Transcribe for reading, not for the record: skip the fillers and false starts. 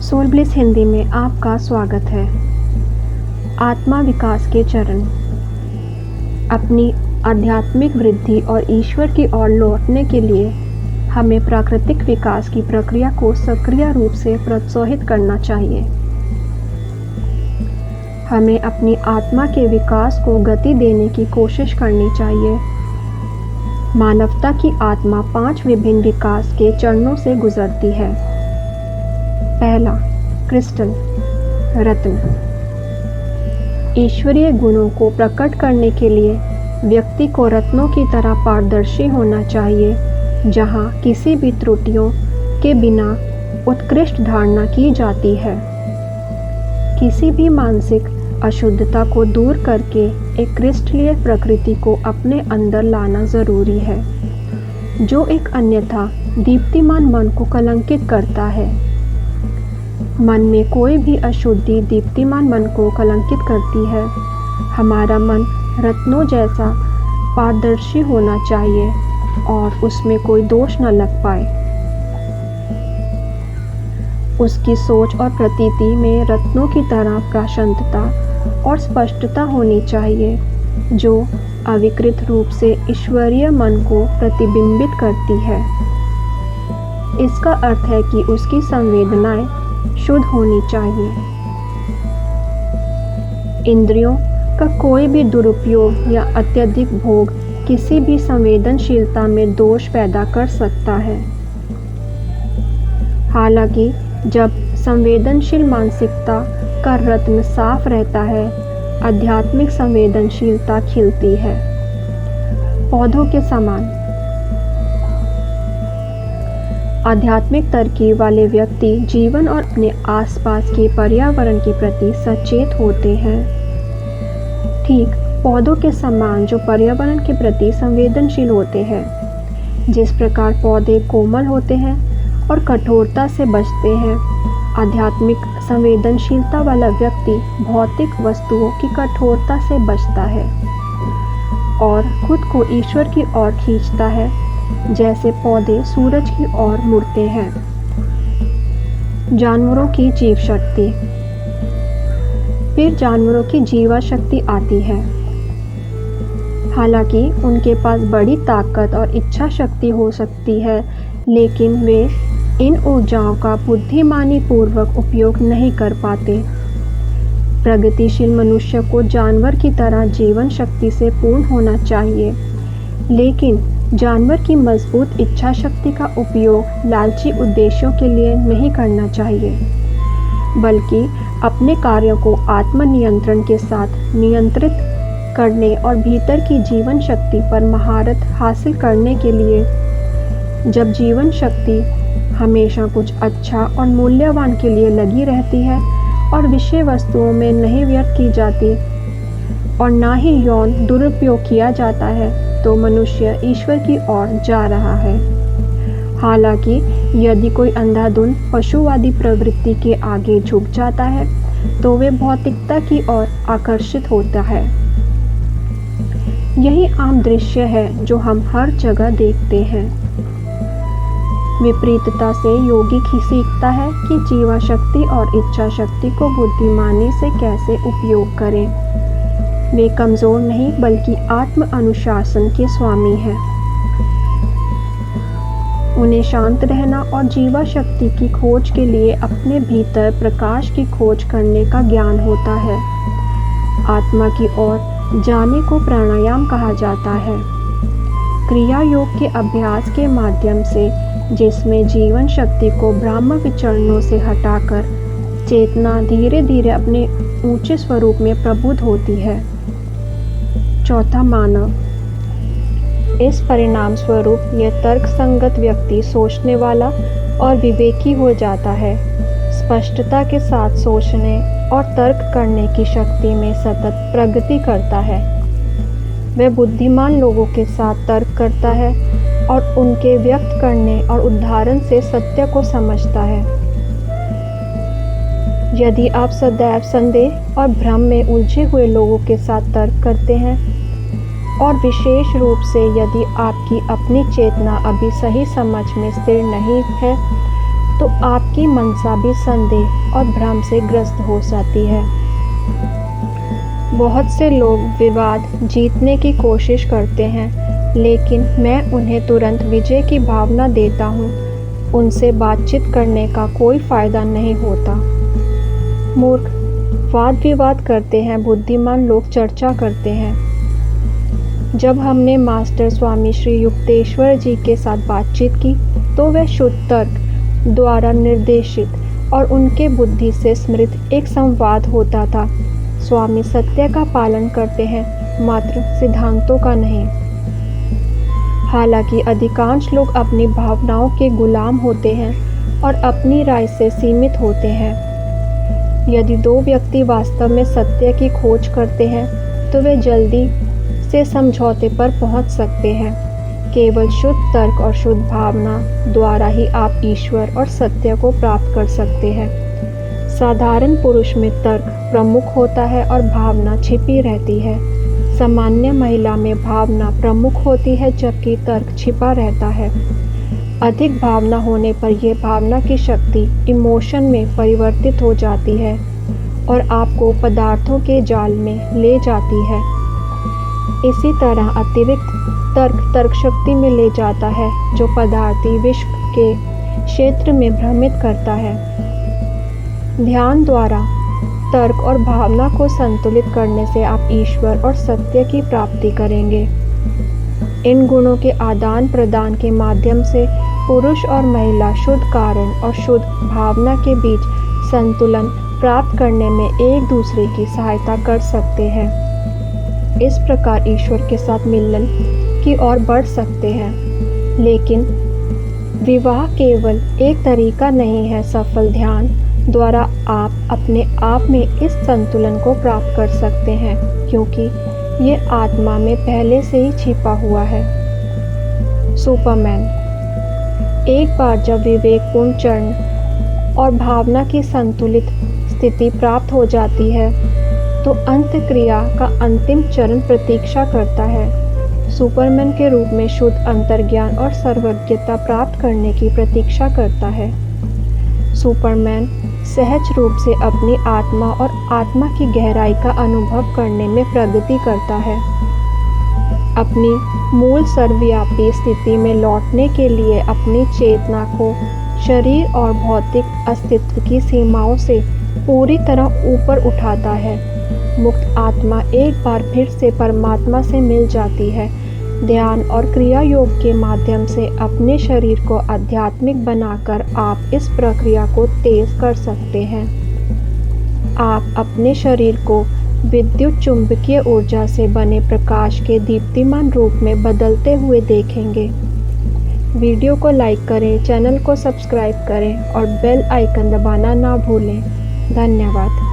Soul bliss Hindi में आपका स्वागत है। आत्मा विकास के चरण। अपनी आध्यात्मिक वृद्धि और ईश्वर की ओर लौटने के लिए हमें प्राकृतिक विकास की प्रक्रिया को सक्रिय रूप से प्रोत्साहित करना चाहिए। हमें अपनी आत्मा के विकास को गति देने की कोशिश करनी चाहिए। मानवता की आत्मा 5 विभिन्न विकास के चरणों से गुजरती है। पहला, क्रिस्टल, रत्न। ईश्वरीय गुणों को प्रकट करने के लिए व्यक्ति को रत्नों की तरह पारदर्शी होना चाहिए, जहां किसी भी त्रुटियों के बिना उत्कृष्ट धारणा की जाती है। किसी भी मानसिक अशुद्धता को दूर करके एक क्रिस्टलीय प्रकृति को अपने अंदर लाना जरूरी है, जो एक अन्यथा दीप्तिमान मन को कलंकित करता है। मन में कोई भी अशुद्धि दीप्तिमान मन को कलंकित करती है। हमारा मन रत्नों जैसा पारदर्शी होना चाहिए और उसमें कोई दोष न लग पाए। उसकी सोच और प्रतीति में रत्नों की तरह प्रशांतता और स्पष्टता होनी चाहिए, जो अविकृत रूप से ईश्वरीय मन को प्रतिबिंबित करती है। इसका अर्थ है कि उसकी संवेदनाएं शुद्ध होनी चाहिए। इंद्रियों का कोई भी दुरुपयोग या अत्यधिक भोग किसी भी संवेदनशीलता में दोष पैदा कर सकता है। हालांकि जब संवेदनशील मानसिकता का रत्न साफ रहता है, आध्यात्मिक संवेदनशीलता खिलती है। पौधों के समान। आध्यात्मिक तरकीब वाले व्यक्ति जीवन और अपने आसपास के पर्यावरण के प्रति सचेत होते हैं, ठीक पौधों के समान जो पर्यावरण के प्रति संवेदनशील होते हैं। जिस प्रकार पौधे कोमल होते हैं और कठोरता से बचते हैं, आध्यात्मिक संवेदनशीलता वाला व्यक्ति भौतिक वस्तुओं की कठोरता से बचता है और खुद को ईश्वर की ओर खींचता है, जैसे पौधे सूरज की ओर मुड़ते हैं। जानवरों की जीव शक्ति। फिर जानवरों की जीवा शक्ति आती है। हालांकि उनके पास बड़ी ताकत और इच्छा शक्ति हो सकती है, लेकिन वे इन ऊर्जाओं का बुद्धिमानी पूर्वक उपयोग नहीं कर पाते। प्रगतिशील मनुष्य को जानवर की तरह जीवन शक्ति से पूर्ण होना चाहिए, लेकिन जानवर की मजबूत इच्छा शक्ति का उपयोग लालची उद्देश्यों के लिए नहीं करना चाहिए, बल्कि अपने कार्यों को आत्मनियंत्रण के साथ नियंत्रित करने और भीतर की जीवन शक्ति पर महारत हासिल करने के लिए। जब जीवन शक्ति हमेशा कुछ अच्छा और मूल्यवान के लिए लगी रहती है और विषय वस्तुओं में नहीं व्यर्थ की जाती और ना ही यौन दुरुपयोग किया जाता है, तो मनुष्य ईश्वर की ओर जा रहा है। हालांकि यदि कोई अंधाधुंध पशुवादी प्रवृत्ति के आगे झुक जाता है, तो वे भौतिकता की ओर आकर्षित होता है। यही आम दृश्य है जो हम हर जगह देखते हैं। विपरीतता से योगी सीखता है कि जीवा शक्ति और इच्छा शक्ति को बुद्धिमानी से कैसे उपयोग करें। वे कमजोर नहीं बल्कि आत्म अनुशासन के स्वामी हैं। उन्हें शांत रहना और जीवा शक्ति की खोज के लिए अपने भीतर प्रकाश की खोज करने का ज्ञान होता है। आत्मा की ओर जाने को प्राणायाम कहा जाता है। क्रिया योग के अभ्यास के माध्यम से, जिसमें जीवन शक्ति को ब्रह्म विचरणों से हटाकर चेतना धीरे धीरे अपने ऊंचे स्वरूप में प्रबुद्ध होती है। चौथा, मानव। इस परिणाम स्वरूप यह तर्क संगत व्यक्ति सोचने वाला और विवेकी हो जाता है। स्पष्टता के साथ सोचने और तर्क करने की शक्ति में सतत प्रगति करता है। वह बुद्धिमान लोगों के साथ तर्क करता है और उनके व्यक्त करने और उदाहरण से सत्य को समझता है। यदि आप सदैव संदेह और भ्रम में उलझे हुए लोगों के साथ तर्क करते हैं, और विशेष रूप से यदि आपकी अपनी चेतना अभी सही समझ में स्थिर नहीं है, तो आपकी मनसा भी संदेह और भ्रम से ग्रस्त हो जाती है। बहुत से लोग विवाद जीतने की कोशिश करते हैं, लेकिन मैं उन्हें तुरंत विजय की भावना देता हूँ। उनसे बातचीत करने का कोई फायदा नहीं होता। मूर्ख वाद विवाद करते हैं, बुद्धिमान लोग चर्चा करते हैं। जब हमने मास्टर स्वामी श्री युक्तेश्वर जी के साथ बातचीत की तो वह शुद्ध तर्क द्वारा निर्देशित और उनके बुद्धि से स्मृत एक संवाद होता था। स्वामी सत्य का पालन करते हैं, मात्र सिद्धांतों का नहीं। हालांकि अधिकांश लोग अपनी भावनाओं के गुलाम होते हैं और अपनी राय से सीमित होते हैं। यदि दो व्यक्ति वास्तव में सत्य की खोज करते हैं तो वे जल्दी से समझौते पर पहुंच सकते हैं। केवल शुद्ध तर्क और शुद्ध भावना द्वारा ही आप ईश्वर और सत्य को प्राप्त कर सकते हैं। साधारण पुरुष में तर्क प्रमुख होता है और भावना छिपी रहती है। सामान्य महिला में भावना प्रमुख होती है जबकि तर्क छिपा रहता है। अधिक भावना होने पर यह भावना की शक्ति इमोशन में परिवर्तित हो जाती है और आपको पदार्थों के जाल में ले जाती है। इसी तरह अतिरिक्त तर्क शक्ति में ले जाता है जो पदार्थी विश्व के क्षेत्र में भ्रमित करता है। ध्यान द्वारा तर्क और भावना को संतुलित करने से आप ईश्वर और सत्य की प्राप्ति करेंगे। इन गुणों के आदान प्रदान के माध्यम से पुरुष और महिला शुद्ध कारण और शुद्ध भावना के बीच संतुलन प्राप्त करने में एक दूसरे की सहायता कर सकते हैं। इस प्रकार ईश्वर के साथ मिलन की ओर बढ़ सकते हैं। लेकिन विवाह केवल एक तरीका नहीं है। सफल ध्यान द्वारा आप अपने आप में इस संतुलन को प्राप्त कर सकते हैं, क्योंकि ये आत्मा में पहले से ही छिपा हुआ है। सुपरमैन। एक बार जब विवेकपूर्ण चरण और भावना की संतुलित स्थिति प्राप्त हो जाती है तो अंतक्रिया का अंतिम चरण प्रतीक्षा करता है। सुपरमैन के रूप में शुद्ध अंतर्ज्ञान और सर्वज्ञता प्राप्त करने की प्रतीक्षा करता है। सुपरमैन सहज रूप से अपनी आत्मा और आत्मा की गहराई का अनुभव करने में प्रगति करता है। अपनी मूल सर्वव्यापी स्थिति में लौटने के लिए अपनी चेतना को शरीर और भौतिक अस्तित्व की सीमाओं से पूरी तरह ऊपर उठाता है। मुक्त आत्मा एक बार फिर से परमात्मा से मिल जाती है। ध्यान और क्रिया योग के माध्यम से अपने शरीर को आध्यात्मिक बनाकर आप इस प्रक्रिया को तेज कर सकते हैं। आप अपने शरीर को विद्युत चुंबकीय ऊर्जा से बने प्रकाश के दीप्तिमान रूप में बदलते हुए देखेंगे। वीडियो को लाइक करें, चैनल को सब्सक्राइब करें और बेल आइकन दबाना ना भूलें। धन्यवाद।